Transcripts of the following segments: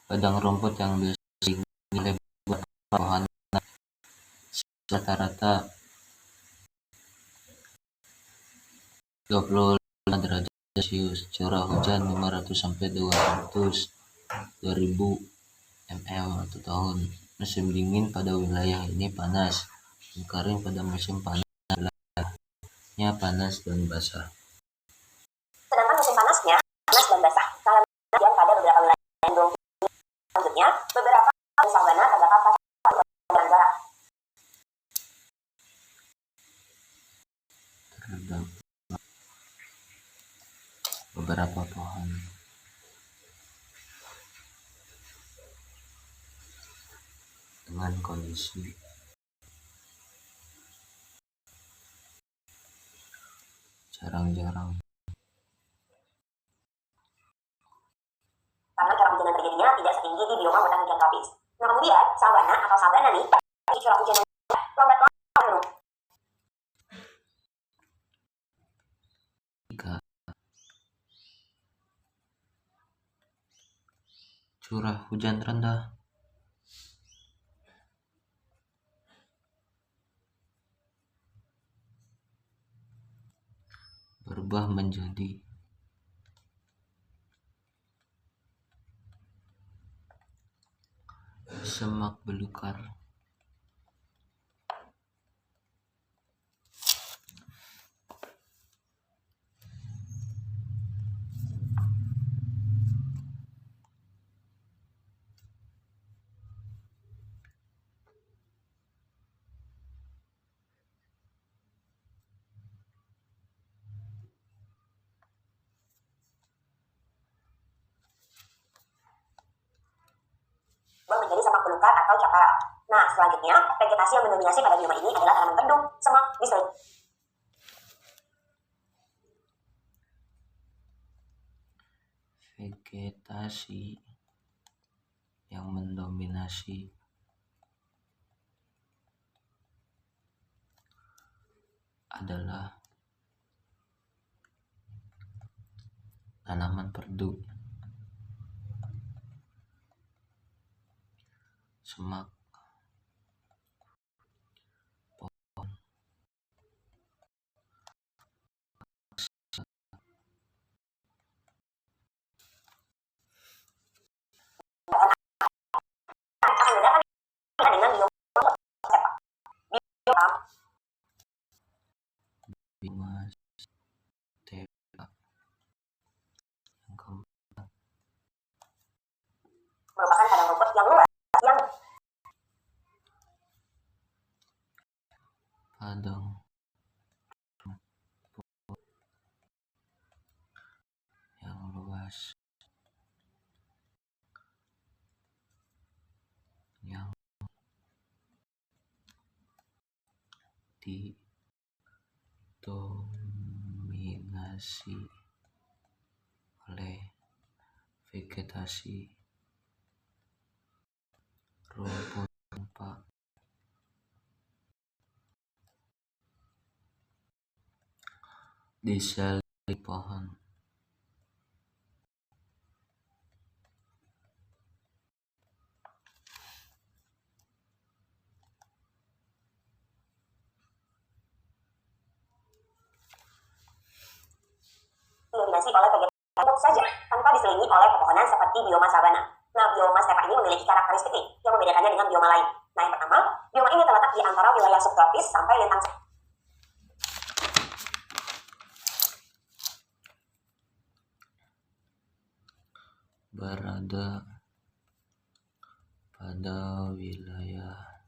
Padang rumput yang biasa dinilai berwarna rata-rata 25 derajat Celcius, curah hujan 500 sampai 200.000 mm atau tahun. Musim dingin pada wilayah ini panas dan kering pada musim panas wilayahnya panas dan basah. Sedangkan musim panasnya panas dan basah. Kalau hujan pada beberapa wilayah cenderung selanjutnya, beberapa savana terdapat barat. Terdapat beberapa pohon. Dengan kondisi jarang-jarang. Karena curah hujan yang terjadinya tidak setinggi di bioma hutan hujan tropis. Nah, kemudian savana atau sabana nih, curah hujan yang lambat menurun. Jika curah hujan rendah, berubah menjadi semak belukar. Menjadi semak belukar atau cakar. Nah, selanjutnya, vegetasi yang mendominasi pada bioma ini adalah tanaman bendung, semak, bisrik. Vegetasi yang mendominasi adalah tanaman perdu, semak, pohon, Akan membedakan dengan bioma bioma stepa yang merupakan padang rumput yang luas yang padang rumput yang luas yang didominasi oleh vegetasi rumput tanpa diselimuti pohon. didominasi oleh vegetasi saja, tanpa diselimuti oleh pepohonan seperti bioma sabana. Nah, bioma stepa ini memiliki karakteristik yang membedakannya dengan bioma lain. Nah, yang pertama, bioma ini terletak di antara wilayah subtropis sampai lintang berada pada wilayah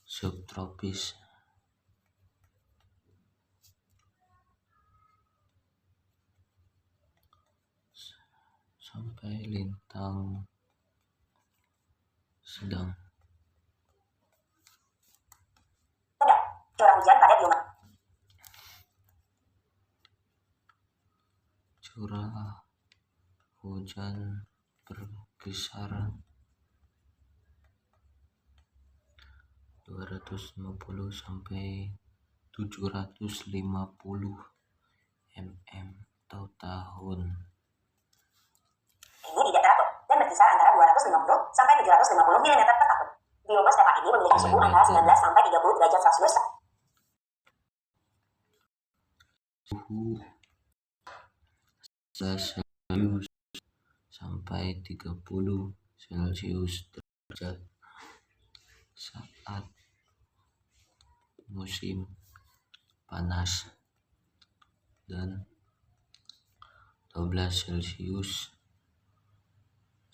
subtropis sampai lintang sedang. curah hujan pada bioma Curah hujan berkisar 250 sampai 750 mm atau tahun. ini tidak teratur. 650 sampai 750 mm per tahun. Bioma stepa ini memiliki suhu antara 19 sampai 30 derajat Celcius. Suhu 11 Celcius sampai 30 Celcius derajat saat musim panas dan 12 Celcius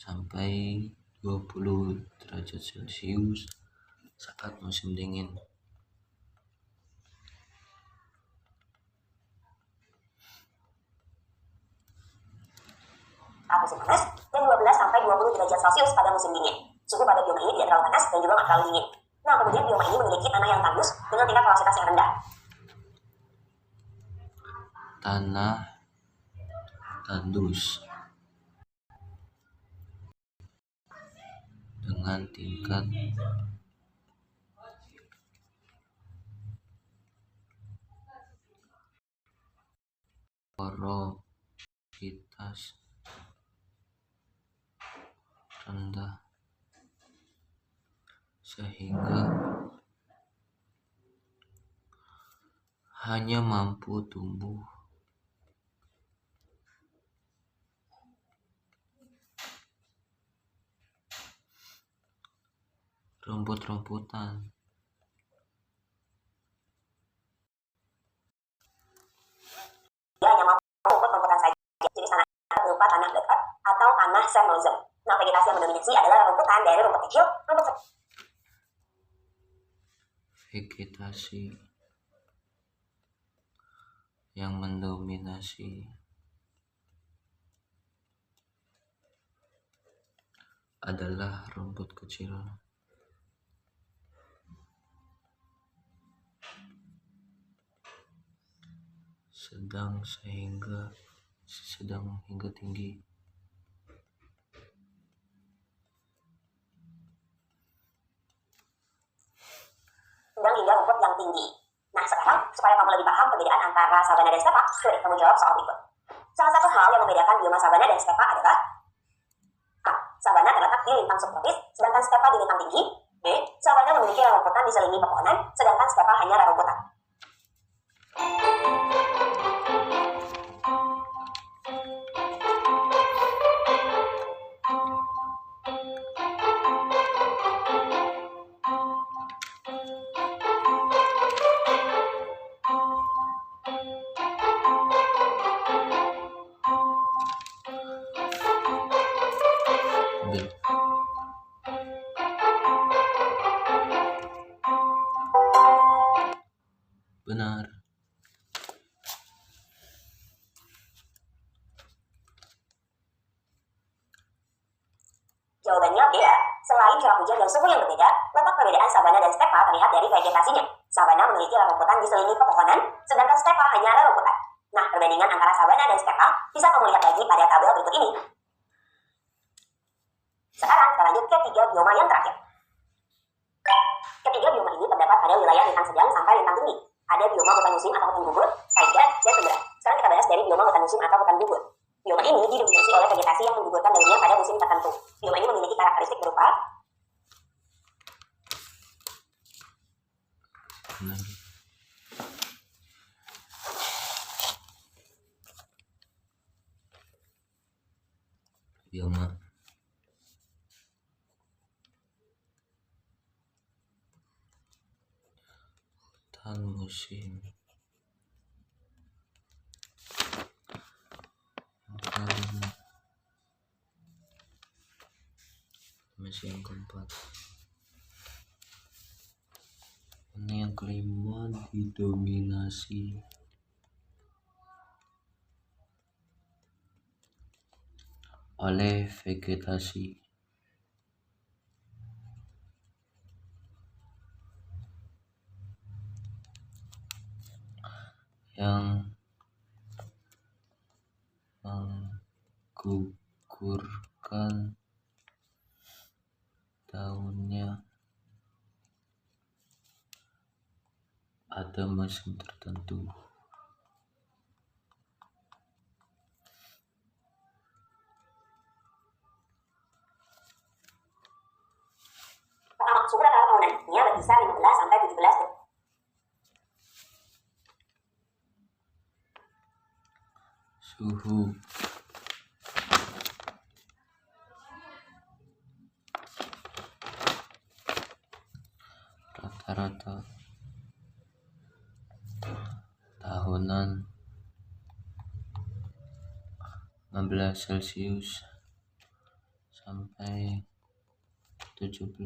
sampai 20 derajat Celcius saat musim dingin. Saat musim panas dan 12 sampai 20 derajat Celcius pada musim dingin. Suhu pada bioma ini tidak terlalu panas dan juga tidak terlalu dingin. Nah, kemudian bioma ini memiliki tanah yang tandus dengan tingkat porositas yang rendah. Tanah tandus dengan tingkat porositas rendah sehingga hanya mampu tumbuh rumput-rumputan. Dia hanya mampu rumput-rumputan saja. Jenis tanah berupa tanah dekat atau tanah cenozoic. Nah, vegetasi yang mendominasi adalah rumputan dari rumput kecil, rumput Vegetasi yang mendominasi adalah rumput kecil. Sedang hingga tinggi. sedang hingga rumput yang tinggi. Nah, sekarang supaya kamu lebih paham perbedaan antara sabana dan stepa, coba kamu jawab soal berikut. Salah satu hal yang membedakan bioma sabana dan stepa adalah A. Sabana terletak di lintang subtropis, sedangkan stepa di lintang tinggi. B. Sabana memiliki rerumputan diselingi pepohonan, sedangkan stepa hanya rerumputan. B. Benar. Jawabannya B. Selain curah hujan dan suhu yang berbeda, letak perbedaan sabana dan stepa terlihat dari vegetasinya. Sabana memiliki rerumputan diselingi pepohonan, sedangkan stepa hanya rerumputan. Nah, perbandingan antara sabana dan stepa bisa kamu lihat lagi pada tabel berikut ini. Sekarang kita lanjut ke 3 bioma yang terakhir. Ketiga bioma ini terdapat pada wilayah lintang sedang sampai lintang tinggi. Ada bioma hutan musim atau hutan gugur, taiga, dan tundra. Sekarang kita bahas dari bioma hutan musim atau hutan gugur. Bioma ini didominasi oleh vegetasi yang menggugurkan daunnya pada musim tertentu. Bioma ini memiliki karakteristik berupa Benar. Bioma hutan musim masih yang keempat. Ini yang kelima didominasi oleh vegetasi yang menggugurkan daunnya pada musim tertentu. Suhunya berkisar 15 sampai 17 derajat. Suhu rata-rata tahunan 15 Celcius sampai 17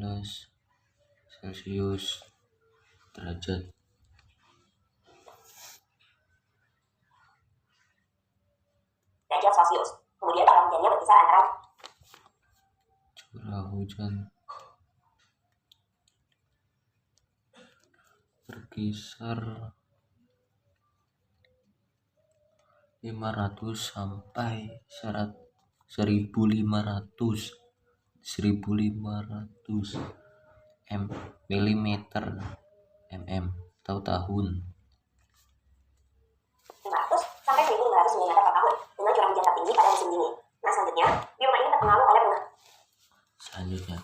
Celcius derajat. Derajat Celcius. Kemudian curah hujannya berkisar antara Curah hujan berkisar 500 sampai 1500 milimeter atau tahun. 500 sampai 1500 mm per tahun dengan curah hujan tertinggi pada musim dingin. Nah, selanjutnya, bioma ini terpengaruh oleh Selanjutnya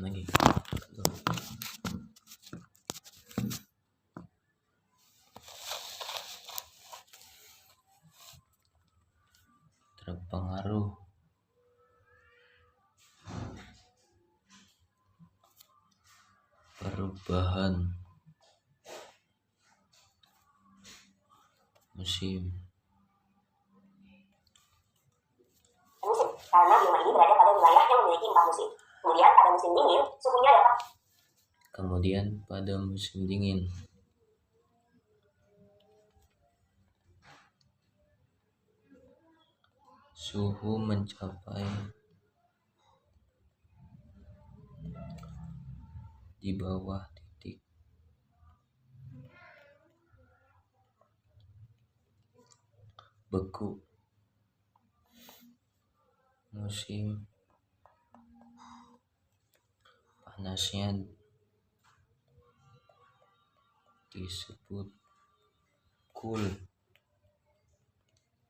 lagi terpengaruh perubahan musim. Karena bioma ini berada pada wilayah yang memiliki 4 musim. Kemudian pada musim dingin, suhunya dapat suhu mencapai di bawah titik beku. Musim panasnya disebut cool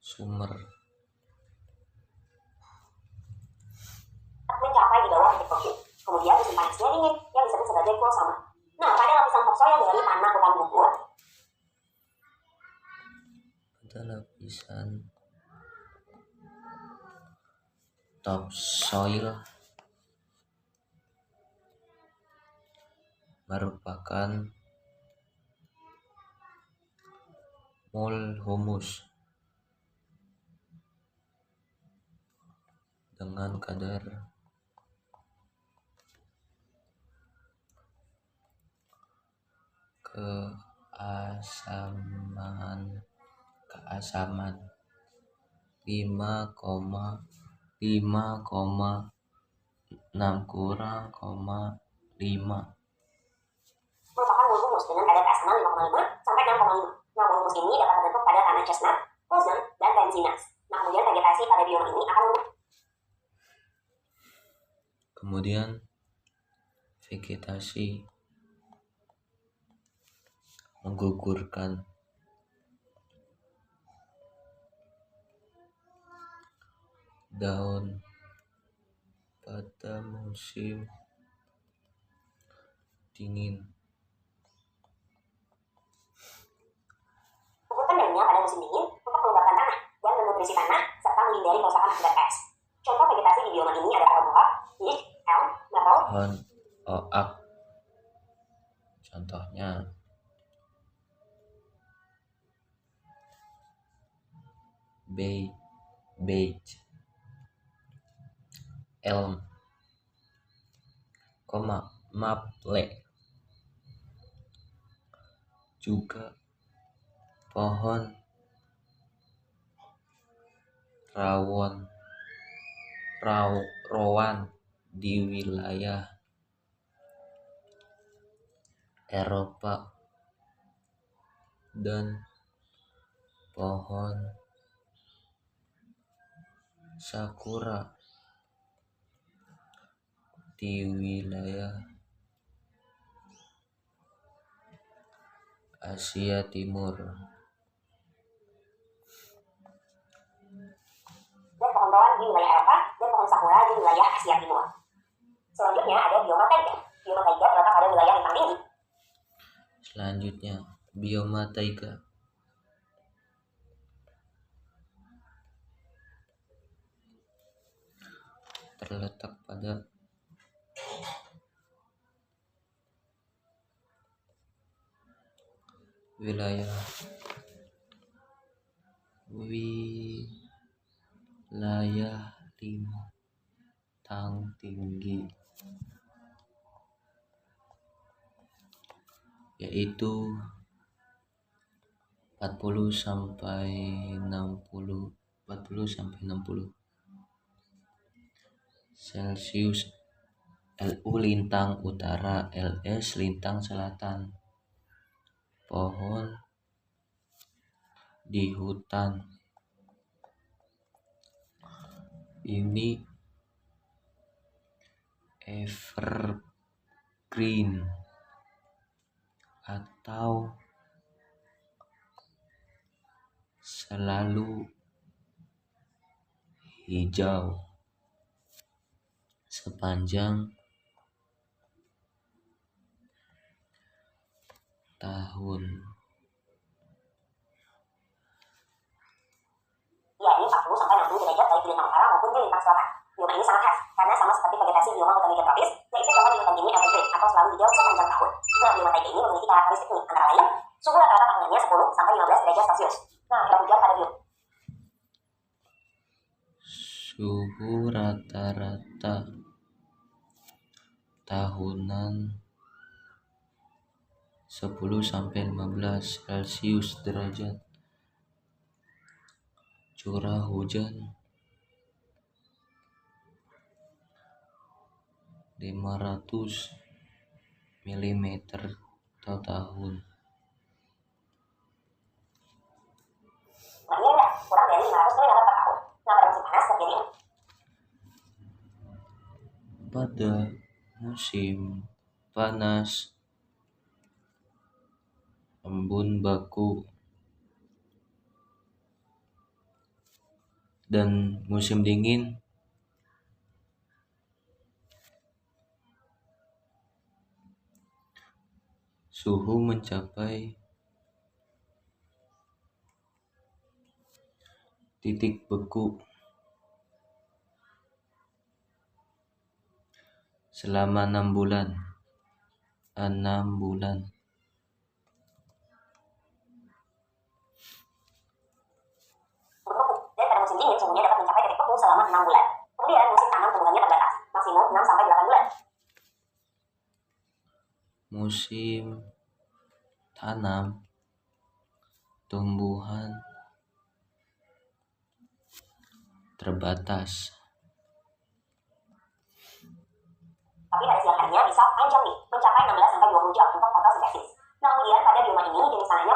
summer. mencapai di bawah titik beku. Kemudian musim panasnya dingin yang disebut sebagai cool summer. Nah, pada lapisan topsoil yang dari tanah bukan bubur, Pada lapisan topsoil merupakan mol humus dengan kadar keasaman 5,5 merupakan mol humus dengan kadar keasaman 5,5 sampai 6,5. Nah, mol humus ini dapat terbentuk pada tanah chestnut, ozone, dan benzinas. Nah, kemudian vegetasi pada bioma ini akan Kemudian vegetasi menggugurkan daun pada musim dingin. menggugurkan daunnya pada musim dingin untuk melembabkan tanah dan menutrisi tanah serta menghindari kerusakan akibat es. Contoh vegetasi di bioma ini adalah pohon oak, teak, elm, maple, Pohon oak contohnya beech, elm, maple, juga pohon rowan di wilayah Eropa dan pohon sakura di wilayah Asia Timur. dan pohon rowan di wilayah Eropa dan pohon sakura di wilayah Asia Timur. Selanjutnya ada bioma taiga. Bioma taiga terletak pada wilayah lintang tinggi. Selanjutnya, bioma taiga. Terletak pada wilayah lintang tinggi, yaitu 40 sampai 60 Celcius. LU lintang utara, LS lintang selatan. Pohon di hutan ini evergreen atau selalu hijau sepanjang tahun. Yakni 40 sampai 60 derajat baik di lintang utara maupun di lintang selatan. Bioma ini sangat khas karena sama seperti vegetasi bioma hutan tropis, yaitu pohon di hutan tinggi evergreen atau selalu hijau sepanjang tahun. Nah, bioma taiga ini memiliki karakteristik unik antara lain suhu rata-rata tahunannya 10 sampai 15 derajat Celcius. Nah, curah hujan pada bioma Suhu rata-rata tahunan 10 sampai 15 Celcius derajat. Curah hujan 500 mm per tahun. Ini rendah, kurang dari 500 mm per tahun. Nah, pada musim panas terjadi Pada musim panas, embun baku, dan musim dingin suhu mencapai titik beku selama 6 bulan. berbeku, dan pada musim dingin suhunya dapat mencapai titik beku selama 6 bulan. Kemudian musim tanam tumbuhannya terbatas, maksimum 6 sampai 8 bulan. Musim tanam tumbuhan terbatas. Tapi pada siang harinya bisa panjang nih, mencapai 16 sampai 20 jam untuk fotosintesis. Nah, kemudian pada bioma ini jenis tanahnya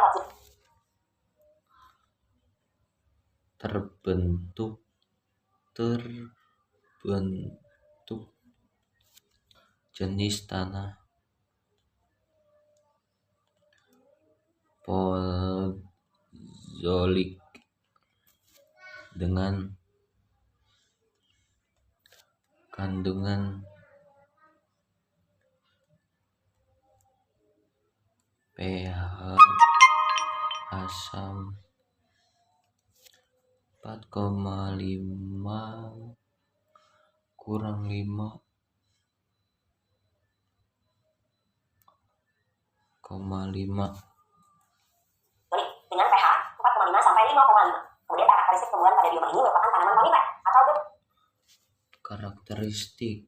terbentuk jenis tanah pozolik dengan kandungan pH asam 4,5 kurang 5,5. dengan pH 4,5 sampai 5,5. Kemudian karakteristik tumbuhan pada bioma ini merupakan tanaman konifer atau Karakteristik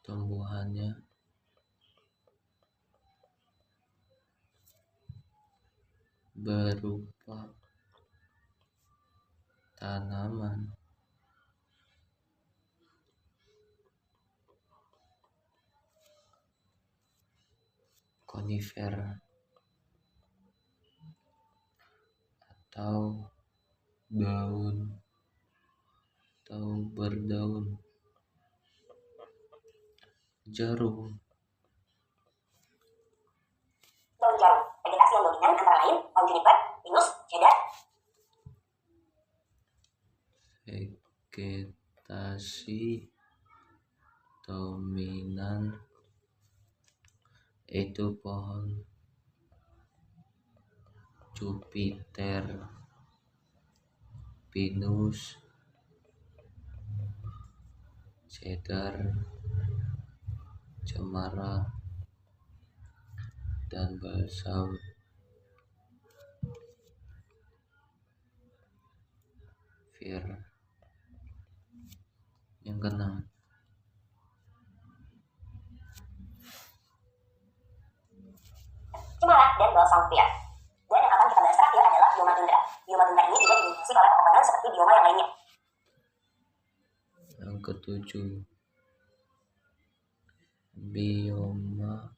tumbuhannya berupa tanaman konifer atau berdaun. Jarum daun jarum. Vegetasi yang dominan dominan antara lain pohon juniper, pinus, cedar. Vegetasi dominan itu pohon Jupiter, pinus, cedar, cemara, dan balsam. Yang keenam, Cemara dan balsam fir. Dan yang akan kita bahas terakhir adalah bioma tundra. Bioma tundra ini juga didominasi oleh pepohonan seperti bioma yang lainnya. yang ketujuh, bioma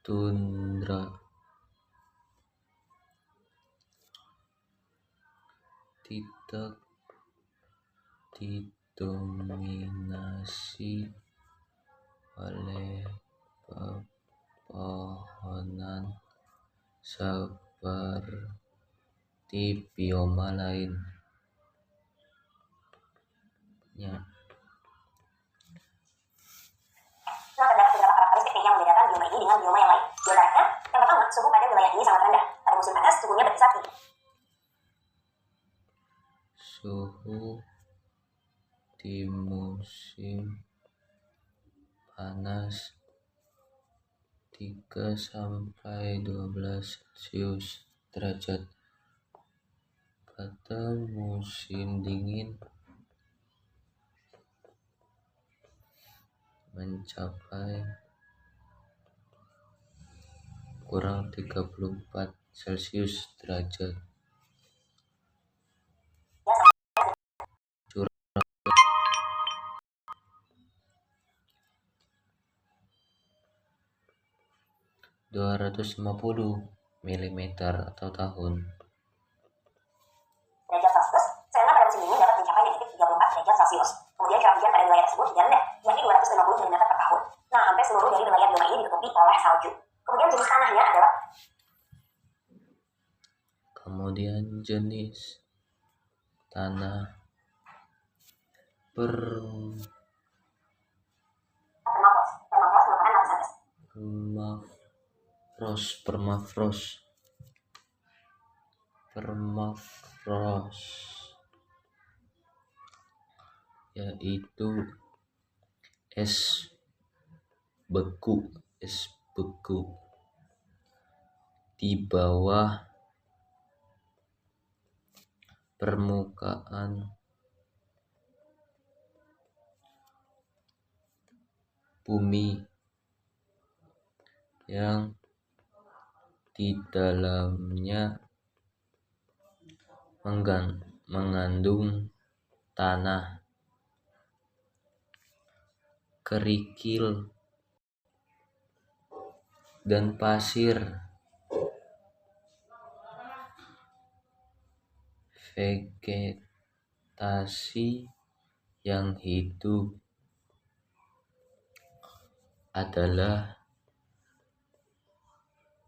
tundra. Tidak didominasi oleh pepohonan seperti bioma lainnya. Nah, terdapat beberapa karakteristik yang membedakan bioma ini dengan bioma yang lain. Di antaranya, yang pertama, suhu pada wilayah ini sangat rendah. Pada musim panas, suhunya berkisar tinggi. Suhu di musim panas 3-12 Celcius derajat. Pada musim dingin mencapai kurang 34 Celcius derajat. Curah 250 mm atau tahun. Derajat Celcius, selama pada musim dingin dapat mencapai negatif 34 derajat Celcius. Kemudian curah hujan pada wilayah tersebut juga rendah, yakni 250 mm per tahun. Nah, hampir seluruh dari wilayah bioma ini ditutupi oleh salju. Kemudian jenis tanahnya adalah tanah permafrost, yaitu es beku di bawah permukaan bumi yang di dalamnya mengandung tanah, kerikil, dan pasir. Vegetasi yang hidup adalah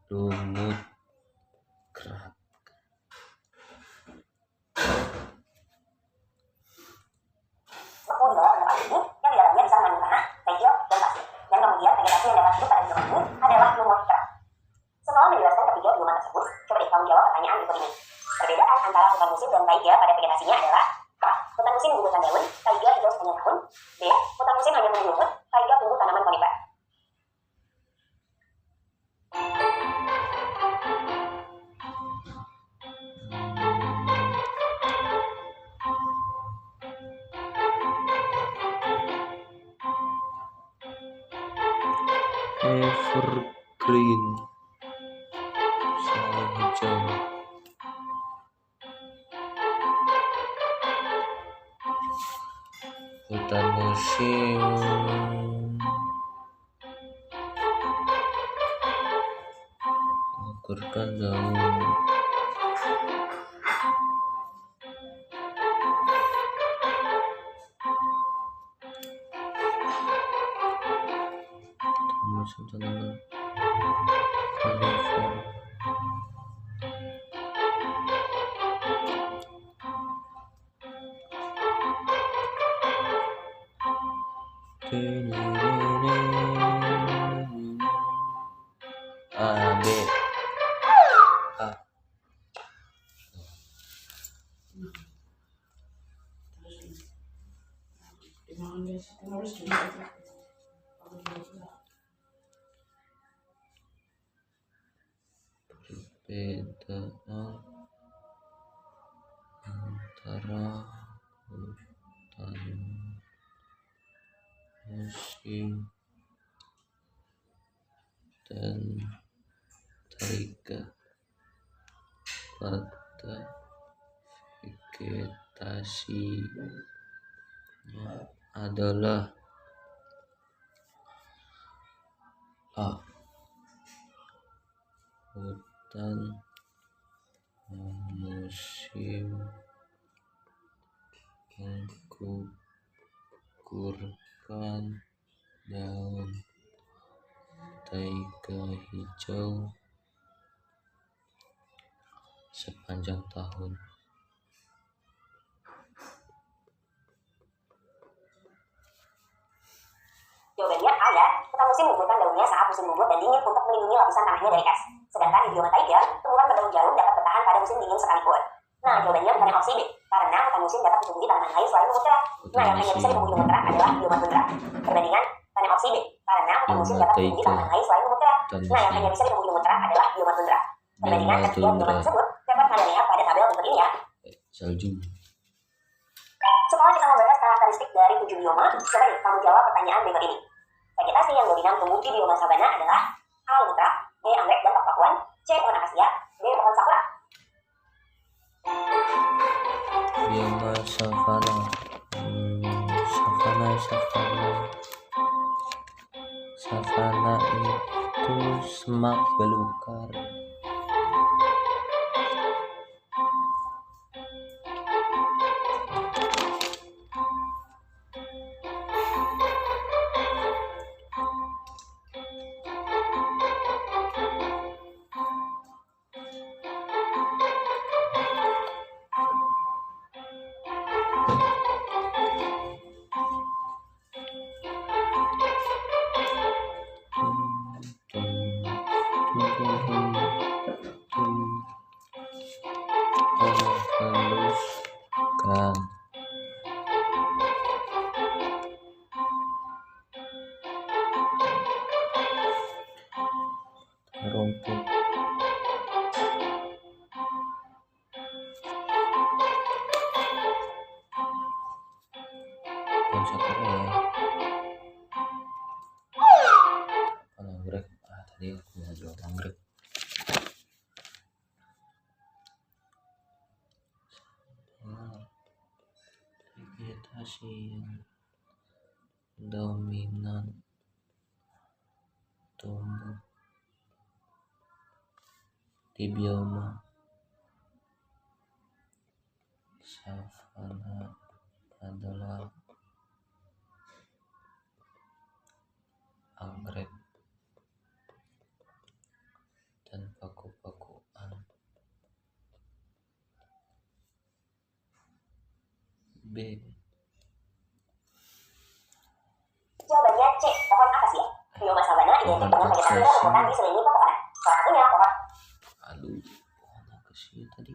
lumut kerak. beku di bawah permukaan bumi yang di dalamnya bisa mengandung tanah, kerikil, dan pasir. Dan kemudian vegetasi yang dapat hidup pada bioma ini adalah lumut kerak. Setelah menjelaskan ketiga bioma tersebut, coba deh kamu jawab pertanyaan berikut ini. Perbedaan antara hutan musim dan taiga pada vegetasinya adalah A. Hutan musim menumbuhkan daun, taiga hijau sepanjang tahun. B. Hutan musim hanya tumbuh lumut, taiga tumbuh tanaman konifer. Evergreen, sawah hijau. Hutan musim mengukurkan daun. Musim tanaman A, B, A. Perbedaan antara hutan musim dan taiga pada vegetasinya adalah A. Hutan musim menggugurkan daun taiga hijau sepanjang tahun. Jawabannya A ya. Hutan musim menggugurkan daunnya saat musim gugur dan dingin untuk melindungi lapisan tanahnya dari es. Sedangkan di bioma taiga, tumbuhan berdaun jauh dapat bertahan pada musim dingin sekalipun. Nah, jawabannya bukan opsi B. Karena hutan musim dapat ditumbuhi tanaman lain selain lumut kerak. Nah, yang hanya bisa ditumbuhi lumut kerak adalah bioma tundra. Perbandingan pada opsi B. Karena hutan musim dapat ditumbuhi tanaman lain selain lumut kerak. Nah, yang hanya bisa ditumbuhi lumut kerak adalah bioma tundra. Perbandingan ketiga bioma tersebut dapat Anda lihat pada tabel berikut ini ya. Salju. Setelah kita membahas karakteristik dari 7 bioma, coba nih kamu jawab pertanyaan berikut ini. Vegetasi yang dominan tumbuh di bioma sabana adalah A. lumut kerak, B. anggrek dan pakuan, C. pohon akasia, D. pohon sakura. Bioma savana. Savana itu semak belukar. Haluskan rumput sakura ya. Anggrek. Tadi aku nggak jawab anggrek. Vegetasi yang dominan tumbuh di bioma savana adalah anggrek dan paku-pakuan. B. Jawabannya C. pohon akasia. Bioma sabana identik dengan vegetasi dan rumputan diselimuti pepohonan. Salah satunya pohon. Pohon akasia tadi.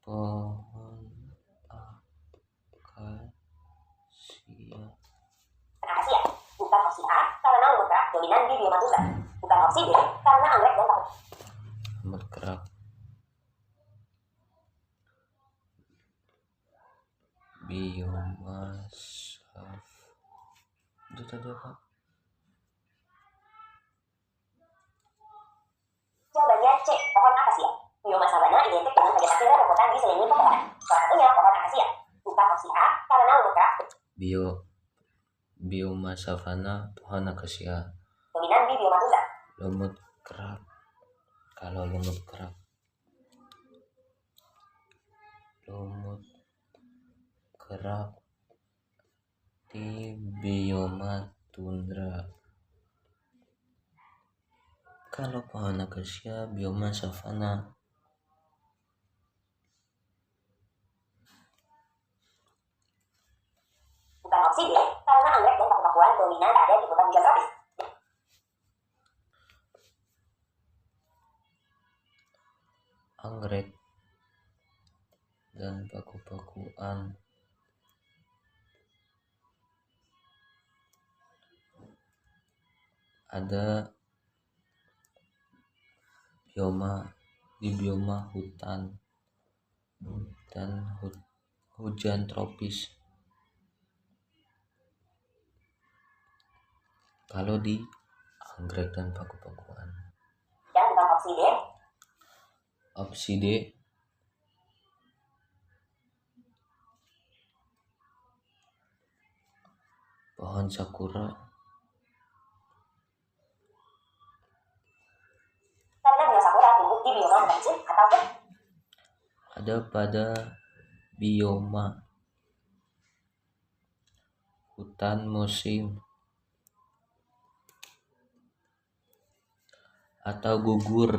Pohon akasia. Akasia. Bukan opsi A karena lumut kerak dominan di bioma tundra. Bukan opsi B karena anggrek dan paku. Lumut kerak. Bioma itu tadi apa? Jawabannya C. pohon akasia. Bioma sabana identik dengan vegetasi dan rumputan diselimuti pepohonan. Salah satunya pohon akasia. Bukan opsi A karena lumut kerak Bioma savana pohon akasia. dominan di bioma tundra. Lumut kerak. Kalau lumut kerak bioma tundra. Kalau pohon akasia bioma savana. Bukan opsi D, karena anggrek dan paku-pakuan dominan ada di hutan hujan tropis. Anggrek dan paku-pakuan ada di bioma hutan dan hujan tropis. Kalau di anggrek dan paku-pakuan. Dan bukan opsi D. Opsi D. Pohon sakura. Karena bunga sakura tumbuh di bioma hutan musim atau Ada pada bioma hutan musim atau gugur.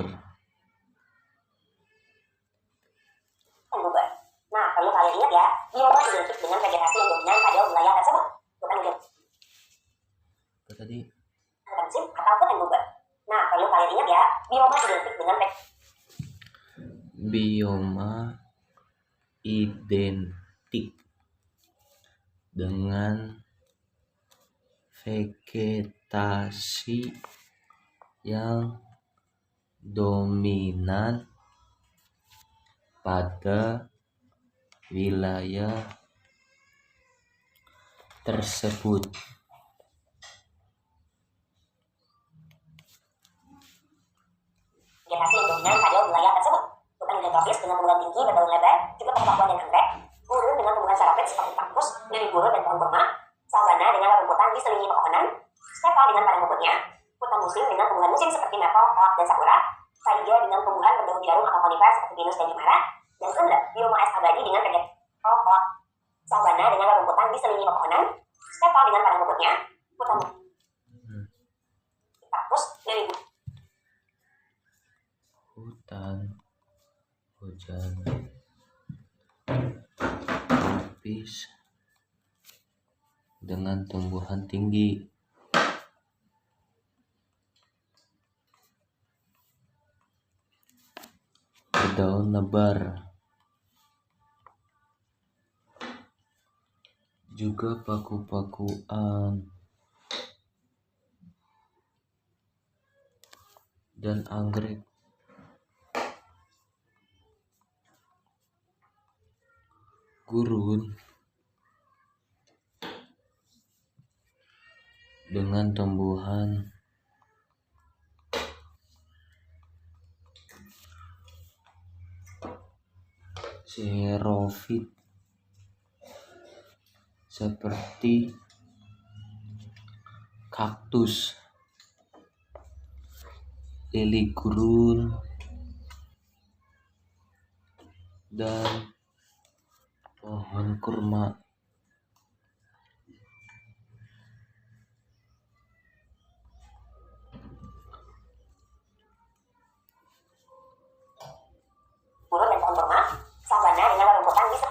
gugur. Nah, perlu kalian ingat ya, bioma identik dengan vegetasi yang dominan pada wilayah tersebut. Bukan hujan Apa tadi? musim atau hutan gugur. Nah, perlu kalian ingat ya, bioma identik dengan Bioma identik dengan vegetasi yang dominan pada wilayah tersebut. vegetasi yang dominan pada wilayah tersebut. Bukan hujan tropis dengan tumbuhan tinggi berdaun lebar, juga paku-pakuan dan anggrek, gurun dengan tumbuhan sarapit seperti kaktus, guru dan pohon kurma, savana dengan rumputan diselingi pepohonan, stepa dengan padang rumputnya, hutan musim dengan tumbuhan musim seperti maple, oak, dan sakura, taiga dengan tumbuhan berdaun jarum atau konifera seperti pinus dan himara, dan tundra, bioma es abadi dengan vegetasi oak, savana dengan rumputan diselingi pepohonan, stepa dengan padang rumputnya, hutan kaktus, Hutan hujan tropis dengan tumbuhan tinggi. Berdaun lebar. Juga paku-pakuan dan anggrek. Gurun dengan tumbuhan xerofit seperti kaktus, lili gurun, dan pohon kurma. gurun dan pohon kurma, savana dengan rumputan bisa.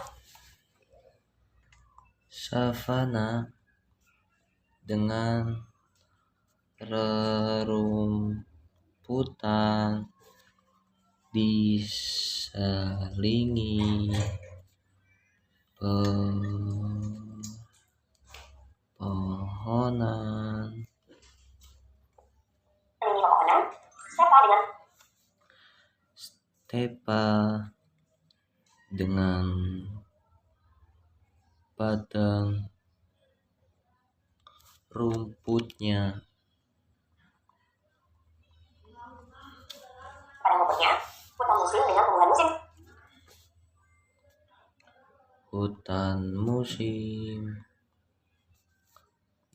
Savana dengan rerumputan diselingi pepohonan. Selingi pepohonan, stepa dengan padang rumputnya. padang rumputnya, hutan musim dengan tumbuhan musim. Hutan musim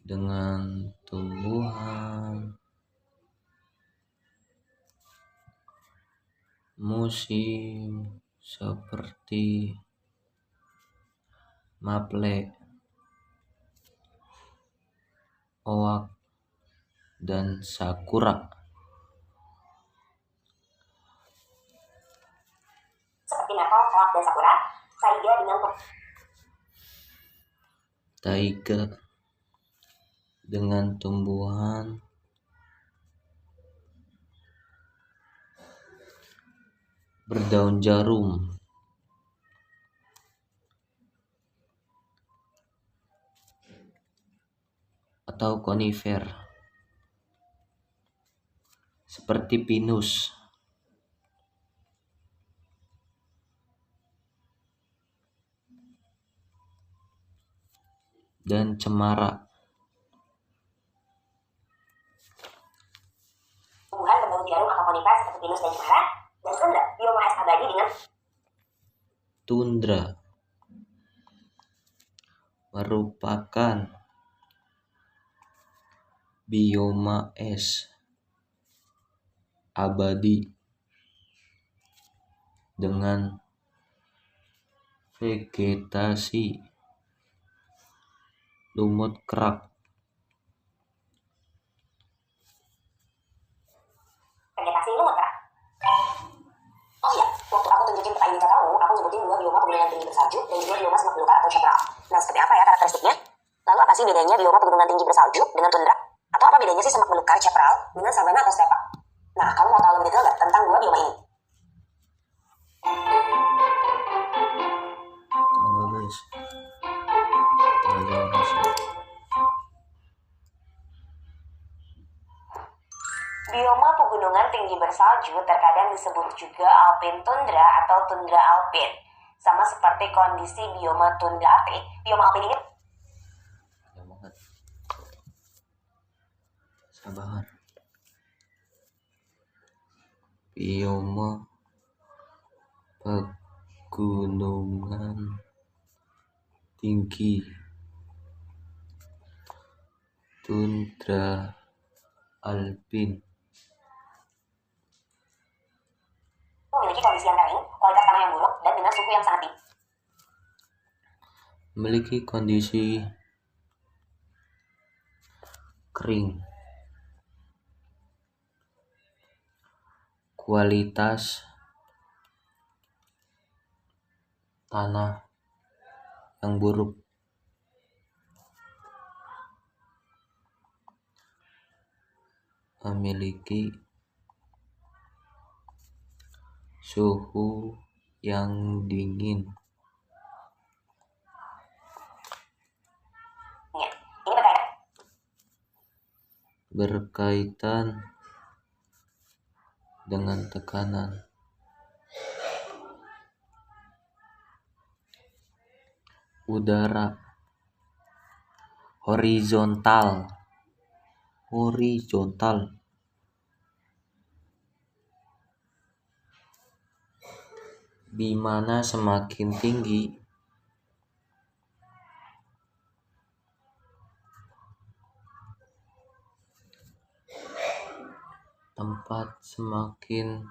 dengan tumbuhan musim seperti maple, oak, dan sakura. Seperti maple, oak, dan sakura, Taiga dengan tumbuhan berdaun jarum atau konifer seperti pinus dan cemara. tumbuhan berdaun jarum atau konifer seperti pinus dan cemara, dan tundra, bioma es abadi dengan Tundra merupakan bioma es abadi dengan vegetasi lumut kerak. vegetasi lumut kerak. Oh iya, waktu aku tunjukin peta ini ke kamu, aku nyebutin 2 bioma pegunungan tinggi bersalju dan 2 bioma semak belukar atau chaparral. Nah, seperti apa ya karakteristiknya? Lalu apa sih bedanya bioma pegunungan tinggi bersalju dengan tundra? Atau apa bedanya sih semak belukar chaparral dengan savana atau stepa? Nah, kamu mau tahu lebih detail nggak tentang 2 bioma ini? Tunggu guys, jangan masuk. Bioma pegunungan tinggi bersalju terkadang disebut juga alpine tundra atau tundra alpine. Sama seperti kondisi bioma tundra Arktik, bioma alpine ini Ya banget. Sabar. Bioma pegunungan tinggi tundra alpin memiliki kondisi yang kering, kualitas tanah yang buruk, dan dengan suhu yang sangat tinggi. memiliki kondisi kering, kualitas tanah yang buruk, memiliki suhu yang dingin. Ya, ini Berkaitan dengan tekanan udara horizontal di mana semakin tinggi tempat semakin